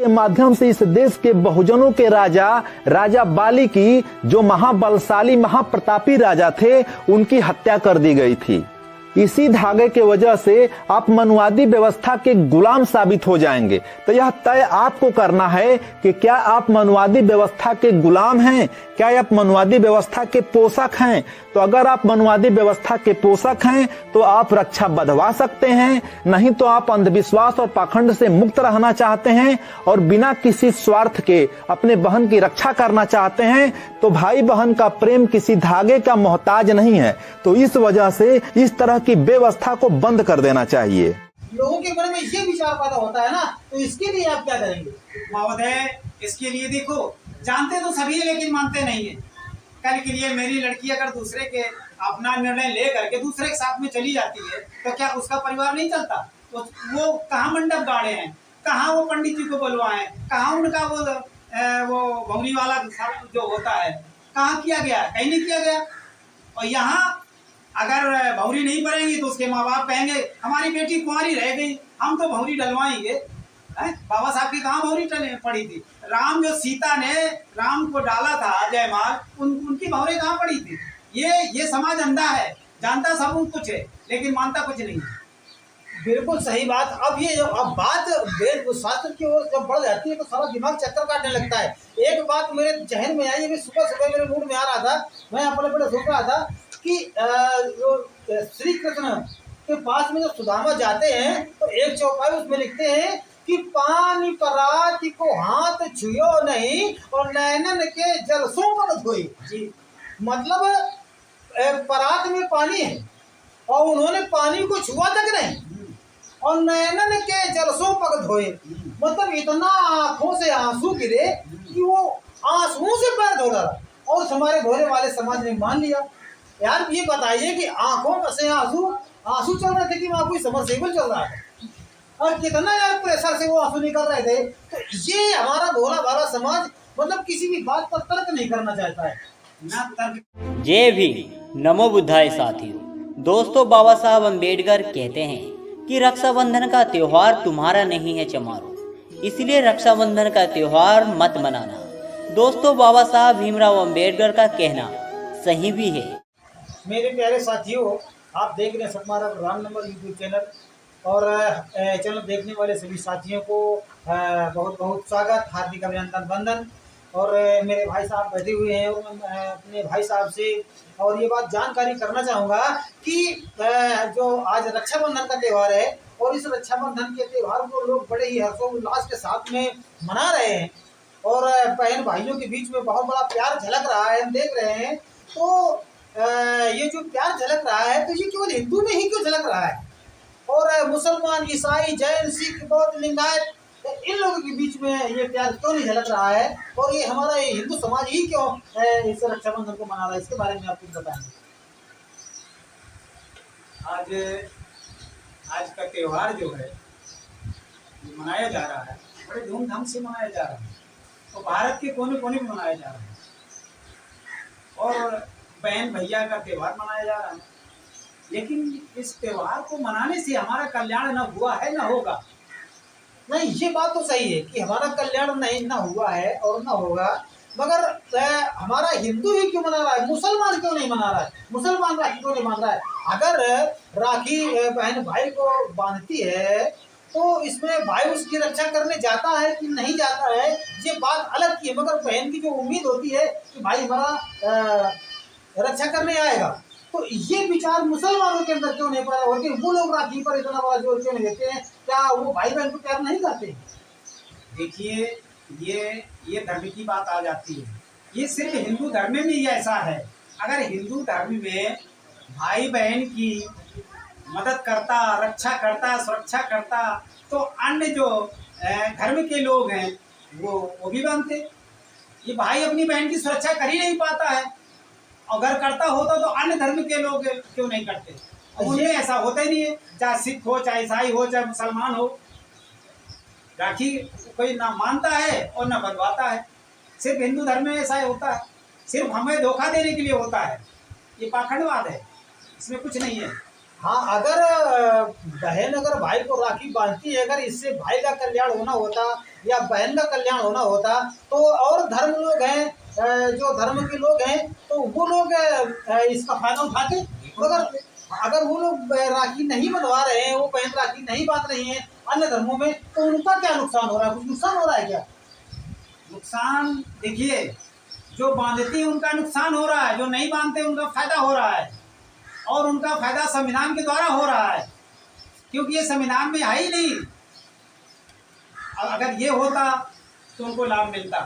के माध्यम से इस देश के बहुजनों के राजा बाली की, जो महाबलशाली महाप्रतापी राजा थे, उनकी हत्या कर दी गई थी। इसी धागे के वजह से आप मनुवादी व्यवस्था के गुलाम साबित हो जाएंगे। तो यह तय आपको करना है कि क्या आप मनुवादी व्यवस्था के गुलाम हैं, क्या आप मनुवादी व्यवस्था के पोषक हैं। तो अगर आप मनुवादी व्यवस्था के पोषक हैं तो आप रक्षा बंधवा सकते हैं, नहीं तो आप अंधविश्वास और पाखंड से मुक्त रहना चाहते हैं और बिना किसी स्वार्थ के अपने बहन की रक्षा करना चाहते हैं, तो भाई बहन का प्रेम किसी धागे का मोहताज नहीं है। तो इस वजह से इस तरह की व्यवस्था को बंद कर देना चाहिए। लोगों के मन में ये विचार पैदा होता है ना, तो इसके लिए आप क्या करेंगे? महोदय, इसके लिए देखो, जानते तो सभी है लेकिन मानते नहीं है। कल के लिए मेरी लड़की अगर दूसरे के अपना निर्णय ले करके दूसरे के साथ में चली जाती है तो क्या उसका परिवार नहीं चलता? तो वो कहाँ मंडप गाड़े हैं, कहाँ वो पंडित जी को बुलवाए, कहाँ उनका वो भौरी वाला जो होता है कहाँ किया गया? कहीं नहीं किया गया। और यहाँ अगर भौरी नहीं पड़ेंगी तो उसके माँ बाप कहेंगे हमारी बेटी कुंवारी रह गई, हम तो भौरी डलवाएंगे। बाबा साहब की कहाँ भौरी पड़ी थी? राम जो सीता ने राम को डाला था जयमाल, उनकी भौरे कहाँ पड़ी थी? ये समाज अंधा है, जानता सब कुछ है लेकिन मानता कुछ नहीं। बिल्कुल सही बात। अब बात वेद शास्त्र की ओर जब बढ़ जाती है तो सारा दिमाग चक्कर काटने लगता है। एक बात मेरे जहन में आई, मैं सुबह मेरे मूड में आ रहा था, मैं अपने बड़े सोच रहा था कि श्री कृष्ण के पास में जब सुदामा जाते हैं तो एक चौपाई उसमें लिखते हैं कि पानी पराती को हाथ छुयो नहीं और नैनन के जल सो पर धोई। जी, मतलब परात में पानी है और उन्होंने पानी को छुआ तक नहीं और नैनन के जलसों पग धोए, मतलब इतना आंखों से आंसू गिरे कि वो आंसुओं से पैर धो रहा। और हमारे भोले वाले समाज ने मान लिया। यार ये बताइए कि आंखों से आंसू चल रहे थे कि वहाँ कोई समरसेबल चल रहा है और कितना यार प्रेशर से वो आंसू निकल रहे थे। तो ये हमारा भोला भाला समाज मतलब किसी भी बात पर तर्क नहीं करना चाहता है ना तर्क। जय भीम, नमो बुद्धाय साथियों। दोस्तों, बाबा साहब अम्बेडकर कहते हैं कि रक्षाबंधन का त्योहार तुम्हारा नहीं है चमारो, इसलिए रक्षाबंधन का त्योहार मत मनाना। दोस्तों, बाबा साहब भीमराव अम्बेडकर का कहना सही भी है। मेरे प्यारे साथियों, आप देख रहे हैं हमारा राम नंबर यूट्यूब चैनल और चैनल देखने वाले सभी साथियों को बहुत बहुत स्वागत, हार्दिक अभिनंदन, वंदन। और मेरे भाई साहब बैठे हुए हैं और मैं अपने भाई साहब से और ये बात जानकारी करना चाहूँगा कि जो आज रक्षाबंधन का त्यौहार है और इस रक्षाबंधन के त्यौहार को लोग बड़े ही हर्षोल्लास के साथ में मना रहे हैं और बहन भाइयों के बीच में बहुत बड़ा प्यार झलक रहा है, हम देख रहे हैं। तो ये जो प्यार झलक रहा है तो ये केवल हिंदू में ही क्यों झलक रहा है और मुसलमान, ईसाई, जैन, सिख, बौद्ध, लिंगायत इन लोगों के बीच में ये प्यार क्यों नहीं झलक रहा है और ये हमारा हिंदू समाज ही क्यों इस रक्षाबंधन को मना रहा है? इसके बारे में आप कुछ बताएंगे। आज का त्योहार जो है मनाया जा रहा है, बड़े धूमधाम से मनाया जा रहा है और भारत के कोने कोने में मनाया जा रहा है और बहन भैया का त्योहार मनाया जा रहा है। लेकिन इस त्योहार को मनाने से हमारा कल्याण न हुआ है न होगा। नहीं, ये बात तो सही है कि हमारा कल्याण नहीं ना हुआ है और ना होगा, मगर हमारा हिंदू ही क्यों मना रहा है? मुसलमान क्यों नहीं मना रहा है? मुसलमान राखी क्यों नहीं मान रहा है? अगर राखी बहन भाई को बांधती है तो इसमें भाई उसकी रक्षा करने जाता है कि नहीं जाता है ये बात अलग की है, मगर बहन की जो उम्मीद होती है कि भाई हमारा रक्षा करने आएगा, तो ये विचार मुसलमानों के अंदर क्यों नहीं पैदा होते? वो लोग राखी पर इतना बड़ा जोर क्यों नहीं देते हैं? क्या वो भाई बहन को प्यार नहीं करते? देखिए, ये धर्म की बात आ जाती है। ये सिर्फ हिंदू धर्म में ही ऐसा है। अगर हिंदू धर्म में भाई बहन की मदद करता, रक्षा करता, सुरक्षा करता, तो अन्य जो धर्म के लोग हैं वो भी मानते। ये भाई अपनी बहन की सुरक्षा कर ही नहीं पाता है, अगर करता होता तो अन्य धर्म के लोग क्यों नहीं करते? उनमें ऐसा होता ही नहीं है, चाहे सिख हो, चाहे ईसाई हो, चाहे मुसलमान हो, राखी कोई ना मानता है और ना बनवाता है। सिर्फ हिंदू धर्म में ऐसा होता है, सिर्फ हमें धोखा देने के लिए होता है। ये पाखंडवाद है, इसमें कुछ नहीं है। हाँ, अगर बहन अगर भाई को राखी बांधती है, अगर इससे भाई का कल्याण होना होता या बहन का कल्याण होना होता, तो और धर्म लोग हैं, जो धर्म के लोग हैं, तो वो लोग इसका फायदा उठाते। मगर अगर वो लोग राखी नहीं बनवा रहे हैं, वो बहन राखी नहीं बांध रही हैं अन्य धर्मों में, तो उनका क्या नुकसान हो रहा है? कुछ नुकसान हो रहा है क्या? नुकसान देखिए, जो बांधती है उनका नुकसान हो रहा है, जो नहीं बांधते उनका फायदा हो रहा है, और उनका फायदा संविधान के द्वारा हो रहा है, क्योंकि ये संविधान में है ही नहीं। अगर ये होता तो उनको लाभ मिलता।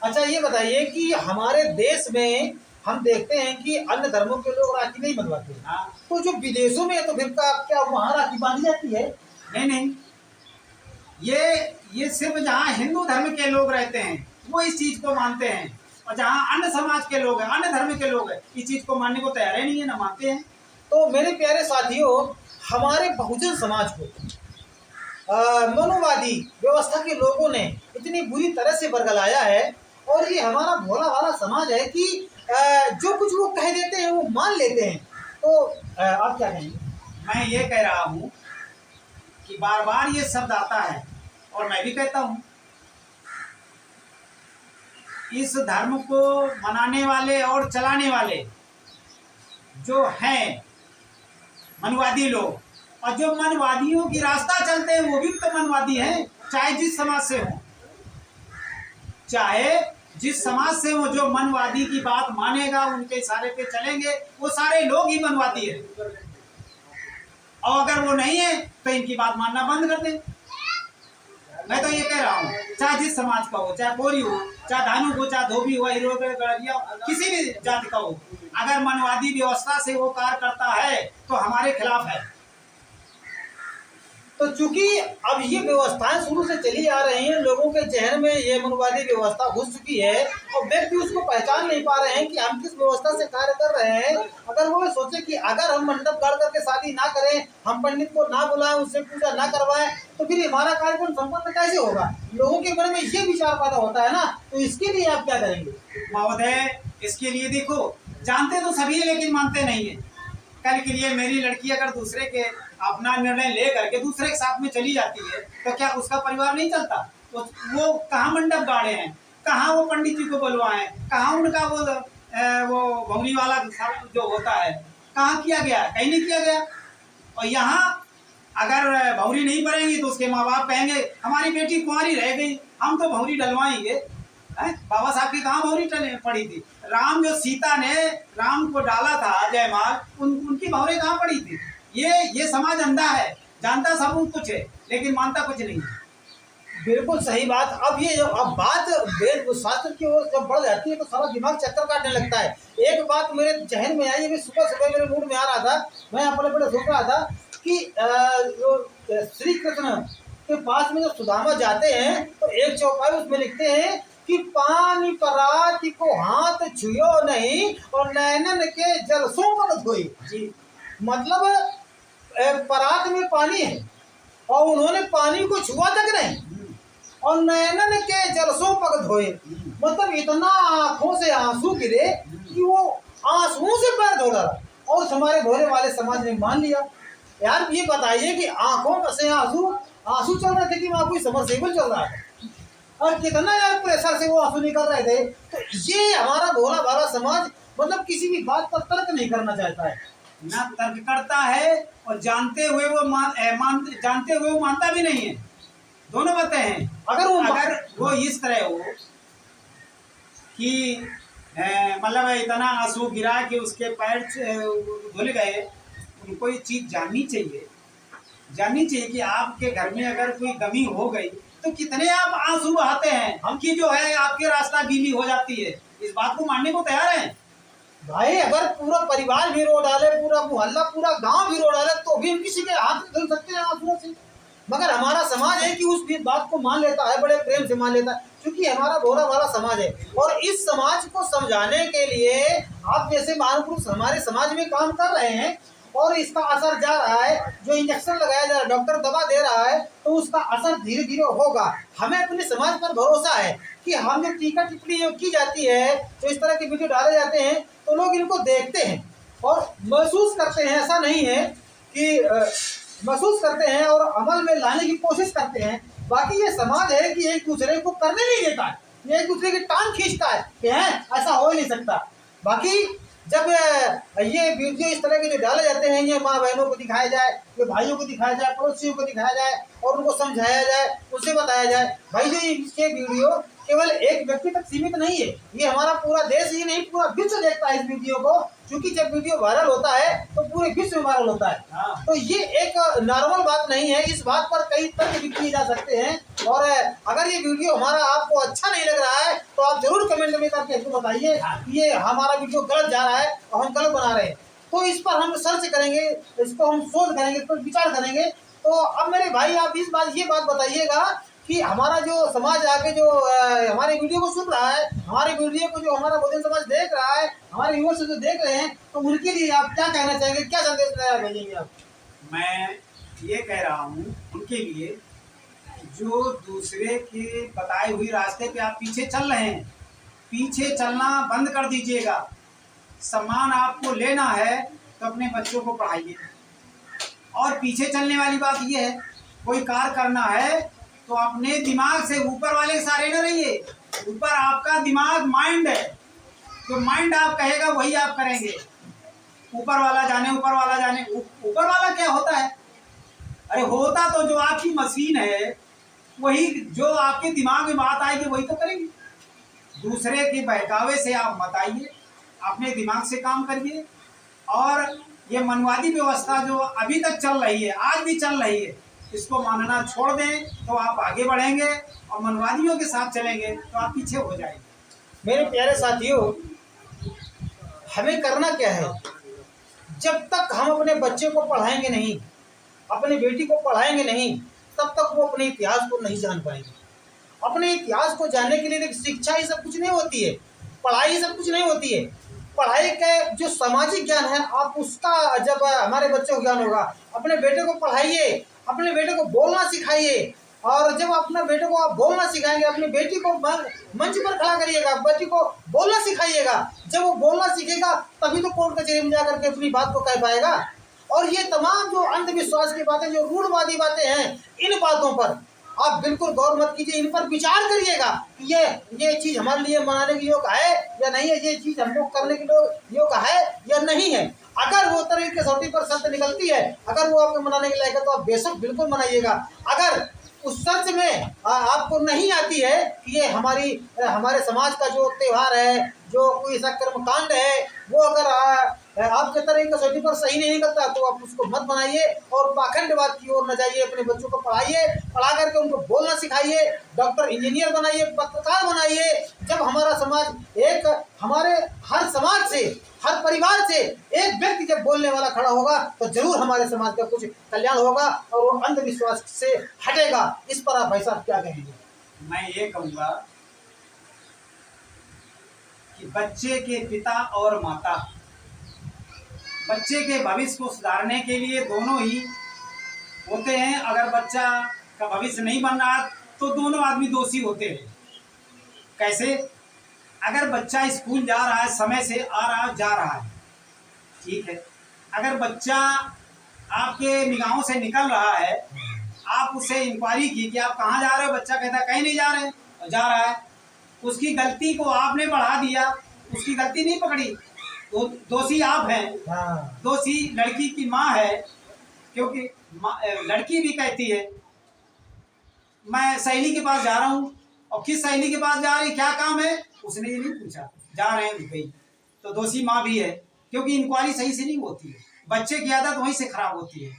अच्छा, ये बताइए कि हमारे देश में हम देखते हैं कि अन्य धर्मों के लोग राखी नहीं बनवाते, हाँ, तो जो विदेशों में है तो फिर क्या वहाँ राखी बांधी जाती है? नहीं, ये सिर्फ जहाँ हिंदू धर्म के लोग रहते हैं वो इस चीज को मानते हैं, और जहाँ अन्य समाज के लोग हैं, अन्य धर्म के लोग हैं, इस चीज को मानने को तैयार ही नहीं है, ना मानते हैं। तो मेरे प्यारे साथियों, हमारे बहुजन समाज को मनुवादी व्यवस्था के लोगों ने इतनी बुरी तरह से बरगलाया है, और ये हमारा भोला भाला समाज है कि जो कुछ वो कह देते हैं वो मान लेते हैं। तो आप क्या कहेंगे? मैं ये कह रहा हूँ कि बार बार ये शब्द आता है, और मैं भी कहता हूँ, इस धर्म को मनाने वाले और चलाने वाले जो हैं मनवादी लोग, और जो मनवादियों की रास्ता चलते हैं वो भी तो मनवादी हैं, चाहे जिस समाज से हो, चाहे जिस समाज से हो। जो मनवादी की बात मानेगा, उनके इशारे पे चलेंगे, वो सारे लोग ही मनवादी है। और अगर वो नहीं है तो इनकी बात मानना बंद कर दें। मैं तो ये कह रहा हूँ, चाहे जिस समाज का हो, चाहे कोरी हो, चाहे धानुक हो, चाहे धोबी हो, हीरो गड़िया, किसी भी जाति का हो, अगर मनवादी व्यवस्था से वो कार्य करता है तो हमारे खिलाफ है। तो चूंकि अब ये व्यवस्थाएं शुरू से चली आ रही हैं, लोगों के जहन में ये मनवादी व्यवस्था घुस चुकी है, और व्यक्ति उसको पहचान नहीं पा रहे हैं कि हम किस व्यवस्था से कार्य कर रहे हैं। अगर वो सोचे कि अगर हम मंडप गढ़ करके शादी ना करें, हम पंडित को ना बुलाएं, उससे पूजा ना करवाएं, तो फिर हमारा कार्यक्रम संपन्न कैसे होगा? लोगों के मन में ये विचार पैदा होता है ना, तो इसके लिए आप क्या करेंगे? महोदय, इसके लिए देखो, जानते तो सभी है लेकिन मानते नहीं है। कल के लिए मेरी लड़की अगर दूसरे के अपना निर्णय ले करके दूसरे के साथ में चली जाती है, तो क्या उसका परिवार नहीं चलता? वो कहाँ मंडप गाड़े हैं, कहाँ वो पंडित जी को बुलवाए, कहाँ उनका वो भौरी वाला जो होता है कहाँ किया गया? कहीं नहीं किया गया। और यहाँ अगर भौरी नहीं पड़ेंगी तो उसके माँ बाप कहेंगे हमारी बेटी कुंवारी रह गई, हम तो भौरी डलवाएंगे। बाबा साहब की कहाँ भौरी पड़ी थी? राम जो सीता ने राम को डाला था जयमाल, उनकी भौरे कहाँ पड़ी थी? ये समाज अंधा है, जानता सब कुछ है लेकिन मानता कुछ नहीं। बिल्कुल सही बात। अब बात वेद शास्त्र की ओर जब बढ़ जाती है तो सारा दिमाग चक्कर काटने लगता है। एक बात मेरे जहन में आई, मैं सुबह सुबह मेरे मूड में आ रहा था, मैं अपने बड़े सोच रहा था कि श्री कृष्ण के पास में जब सुदामा जाते हैं तो एक चौपाई उसमें लिखते हैं कि पानी पराती को हाथ छुयो नहीं और नैनन के जल सो पर धोई। जी, मतलब परात में पानी है और उन्होंने पानी को छुआ तक नहीं, और नैनन के जलसों पग धोए, मतलब इतना आंखों से आंसू गिरे कि वो आंसुओं से पैर धो डाला। और हमारे भोले वाले समाज ने मान लिया। यार ये बताइए कि आंखों से आंसू चल रहे थे कि वहाँ कोई समरसेबल चल रहा है, और कितना यार प्रेशर से वो आंसू निकल रहे थे। तो ये हमारा भोला भाला समाज मतलब किसी भी बात पर तर्क नहीं करना चाहता है, ना तर्क करता है, और जानते हुए वो मानता भी नहीं है। दोनों बातें हैं। अगर वो इस तरह हो कि मतलब इतना आंसू गिरा कि उसके पैर धुल गए, उनको ये चीज जाननी चाहिए कि आपके घर में अगर कोई कमी हो गई तो कितने आप आंसू बहाते हैं, हम की जो है आपकी रास्ता गीली हो जाती है। इस बात को मानने को तैयार हैं भाई? अगर पूरा परिवार भी रो डाले, पूरा मोहल्ला, पूरा गांव भी रो डाले, तो भी हम किसी के हाथ धुल सकते हैं आंसुओं से। मगर हमारा समाज है कि उस बात को मान लेता है, बड़े प्रेम से मान लेता है, क्योंकि हमारा भोला भाला समाज है। और इस समाज को समझाने के लिए आप जैसे महापुरुष हमारे समाज में काम कर रहे हैं, और इसका असर जा रहा है। जो इंजेक्शन लगाया जा रहा है, डॉक्टर दवा दे रहा है, तो उसका असर धीरे धीरे होगा। हमें अपने समाज पर भरोसा है कि हम जो टीका टिप्पणी की जाती है, जो इस तरह की वीडियो डाले जाते हैं, तो लोग इनको देखते हैं और महसूस करते हैं। ऐसा नहीं है कि महसूस करते हैं और अमल में लाने की कोशिश करते हैं। बाकी ये समाज है कि एक दूसरे को करने नहीं देता है, ये एक दूसरे की टांग खींचता है कि है ऐसा हो ही नहीं सकता। बाकी जब ये वीडियो इस तरह के जो डाले जाते हैं, ये माँ बहनों को दिखाया जाए, ये भाइयों को दिखाया जाए, पड़ोसियों को दिखाया जाए और उनको समझाया जाए, उससे बताया जाए भाई जो ये वीडियो केवल एक व्यक्ति तक सीमित नहीं है, ये हमारा पूरा देश ही नहीं पूरा विश्व देखता है इस वीडियो को, क्योंकि जब वीडियो वायरल होता है तो पूरे विश्व में वायरल होता है। तो ये एक नॉर्मल बात नहीं है, इस बात पर कई तर्क भी किए जा सकते हैं। और अगर ये वीडियो हमारा आपको अच्छा नहीं लग रहा है तो आप जरूर कमेंट में करके हमको बताइए कि ये हमारा वीडियो गलत जा रहा है और हम गलत बना रहे हैं। तो इस पर हम सर्च करेंगे, इसको हम शोध करेंगे, इस पर विचार करेंगे। तो अब मेरे भाई आप ये बात बताइएगा कि हमारा जो समाज आके जो हमारे वीडियो को सुन रहा है, हमारे वीडियो को जो हमारा बहुजन समाज देख रहा है, हमारे व्यूअर्स जो देख रहे हैं, तो उनके लिए आप क्या कहना चाहेंगे, क्या संदेश भेजेंगे आप? मैं ये कह रहा हूँ उनके लिए, जो दूसरे के बताए हुए रास्ते पे आप पीछे चल रहे हैं, पीछे चलना बंद कर दीजिएगा। सम्मान आपको लेना है तो अपने बच्चों को पढ़ाइए। और पीछे चलने वाली बात ये है, कोई कार्य करना है तो अपने दिमाग से ऊपर वाले के सहारे न रहिए। ऊपर आपका दिमाग माइंड है, जो माइंड आप कहेगा वही आप करेंगे। ऊपर वाला जाने, ऊपर वाला जाने, ऊपर वाला क्या होता है? अरे होता तो जो आपकी मशीन है वही, जो आपके दिमाग में बात आएगी वही तो करेगी। दूसरे के बहकावे से आप मत आइए, अपने दिमाग से काम करिए। और ये मनवादी व्यवस्था जो अभी तक चल रही है, आज भी चल रही है, इसको मानना छोड़ दें तो आप आगे बढ़ेंगे, और मनवादियों के साथ चलेंगे तो आप पीछे हो जाएंगे। मेरे प्यारे साथियों, हमें करना क्या है? जब तक हम अपने बच्चे को पढ़ाएंगे नहीं, अपनी बेटी को पढ़ाएंगे नहीं, तब तक वो अपने इतिहास को नहीं जान पाएंगे। अपने इतिहास को जानने के लिए शिक्षा ही सब कुछ नहीं होती है, पढ़ाई ही सब कुछ नहीं होती है। पढ़ाई का जो सामाजिक ज्ञान है, आप उसका जब हमारे बच्चे को ज्ञान होगा, अपने बेटे को पढ़ाइए, अपने बेटे को बोलना सिखाइए। और जब अपने बेटे को आप बोलना सिखाएंगे, अपनी बेटी को मंच पर खड़ा करिएगा, बेटी को बोलना सिखाइएगा। जब वो बोलना सीखेगा तभी तो कोर्ट कचहरी में जाकर के अपनी बात को कह पाएगा। और ये तमाम जो अंधविश्वास की बातें, जो रूढ़वादी बातें हैं, इन बातों पर आप बिल्कुल गौर मत कीजिए, इन पर विचार करिएगा कि ये चीज़ हमारे लिए मनाने के योग्य है या नहीं है, ये चीज़ हम लोग करने के योग्य है या नहीं है। अगर वो तरह की कसौटी पर शर्त निकलती है, अगर वो आपको मनाने के लायक है, तो आप बेशक बिल्कुल मनाइएगा। अगर उस शर्त में आपको नहीं आती है कि ये हमारे समाज का जो त्यौहार है, जो कोई ऐसा कर्मकांड है, वो अगर आपके तरह की कसौटी पर सही नहीं निकलता, तो आप उसको मत बनाइए और पाखंडवाद की ओर न जाइए। अपने बच्चों को पढ़ाइए, पढ़ा करके उनको बोलना सिखाइए, डॉक्टर इंजीनियर बनाइए, पत्रकार बनाइए। जब हमारा समाज एक, हमारे हर समाज से, हर परिवार से एक व्यक्ति जब बोलने वाला खड़ा होगा, तो जरूर हमारे समाज का कुछ कल्याण होगा और वो अंधविश्वास से हटेगा। इस पर आप भाई साहब क्या कहेंगे? मैं ये कहूँगा कि बच्चे के पिता और माता, बच्चे के भविष्य को सुधारने के लिए दोनों ही होते हैं। अगर बच्चा का भविष्य नहीं बन रहा तो दोनों आदमी दोषी होते हैं। कैसे? अगर बच्चा स्कूल जा रहा है, समय से आ रहा जा रहा है, ठीक है। अगर बच्चा आपके निगाहों से निकल रहा है, आप उससे इंक्वायरी की कि आप कहाँ जा रहे हो, बच्चा कहता कहीं नहीं जा रहे, जा रहा है, उसकी गलती को आपने बढ़ा दिया, उसकी गलती नहीं पकड़ी, तो दोषी आप हैं। दोषी लड़की की माँ है, क्योंकि लड़की भी कहती है मैं सहेली के पास जा रहा हूँ, और किस सहेली के पास जा रही, क्या काम है, उसने ये नहीं पूछा, जा रहे हैं गई, तो दोषी माँ भी है, क्योंकि इंक्वायरी सही से नहीं होती है। बच्चे की आदत वहीं से खराब होती है।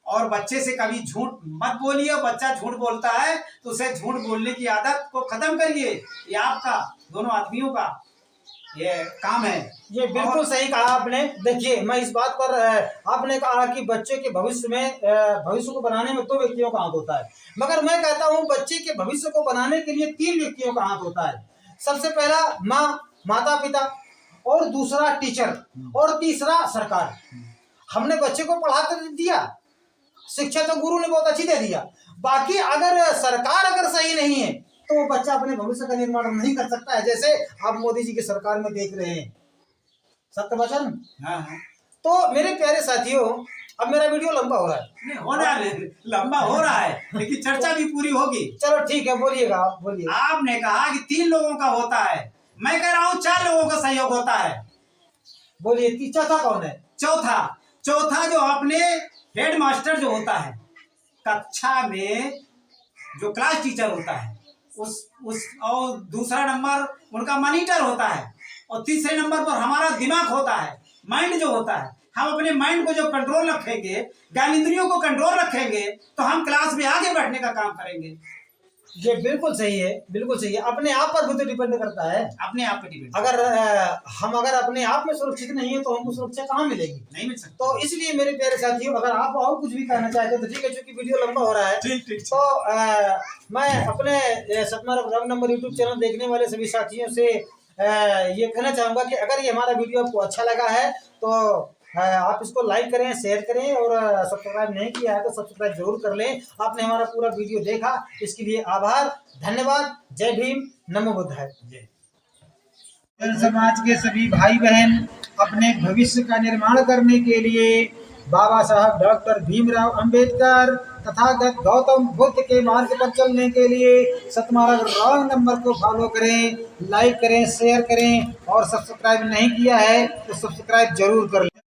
और बच्चे से कभी झूठ मत बोलिए, बच्चा झूठ बोलता है तो उसे झूठ बोलने की आदत को खत्म करिए। ये आपका, दोनों आदमियों का ये काम है। ये बिल्कुल सही कहा आपने। देखिए, मैं इस बात पर, आपने कहा कि बच्चे के भविष्य को बनाने में 2 व्यक्तियों का हाथ होता है, मगर मैं कहता हूँ बच्चे के भविष्य को बनाने के लिए 3 व्यक्तियों का हाथ होता है। सबसे पहला माता पिता, और दूसरा टीचर, और तीसरा सरकार। हमने बच्चे को पढ़ा कर दिया, शिक्षा तो गुरु ने बहुत अच्छी दे दिया, बाकी अगर सरकार अगर सही नहीं है तो वो बच्चा अपने भविष्य का निर्माण नहीं कर सकता है। जैसे आप मोदी जी की सरकार में देख रहे हैं, सत्य वचन। हाँ हाँ। तो मेरे प्यारे साथियों, अब मेरा वीडियो लंबा हो रहा है। नहीं होना है, लंबा हो रहा है, लेकिन चर्चा भी पूरी होगी। चलो ठीक है, बोलिएगा आप, बोलिए। आपने कहा कि 3 लोगों का होता है, मैं कह रहा हूँ 4 लोगों का सहयोग होता है। बोलिए, चौथा कौन है? चौथा जो अपने हेड मास्टर जो होता है, कक्षा में जो क्लास टीचर होता है, उस और दूसरा नंबर उनका मॉनिटर होता है, और तीसरे नंबर पर हमारा दिमाग होता है, माइंड जो होता है। हम अपने माइंड को जब कंट्रोल रखेंगे, ज्ञानेंद्रियों को कंट्रोल रखेंगे, तो हम क्लास में आगे बढ़ने का काम करेंगे। ये बिल्कुल सही है, बिल्कुल सही है। अपने आप पर भी तो डिपेंड करता है। अपने आप पे डिपेंड। अगर हम अपने आप में सुरक्षित नहीं है तो हमको सुरक्षा कहाँ मिलेगी? नहीं मिल सकता। तो इसलिए मेरे प्यारे साथियों, अगर आप और कुछ भी कहना चाहते हो तो ठीक है, क्योंकि वीडियो लंबा हो रहा है। ठीक। तो मैं अपने सतमारा रंग नंबर यूट्यूब चैनल देखने वाले सभी साथियों से ये कहना चाहूंगा कि अगर ये हमारा वीडियो आपको अच्छा लगा है तो आप इसको लाइक करें, शेयर करें, और सब्सक्राइब नहीं किया है तो सब्सक्राइब जरूर कर लें। आपने हमारा पूरा वीडियो देखा, इसके लिए आभार, धन्यवाद। जय भीम, नमो बुद्धाय। जन समाज के सभी भाई बहन अपने भविष्य का निर्माण करने के लिए बाबा साहब डॉक्टर भीमराव अंबेडकर तथागत गौतम बुद्ध के मार्ग पर चलने के लिए सतमारा रॉन्ग नंबर को फॉलो करें, लाइक करें, शेयर करें, और सब्सक्राइब नहीं किया है तो सब्सक्राइब जरूर कर लें।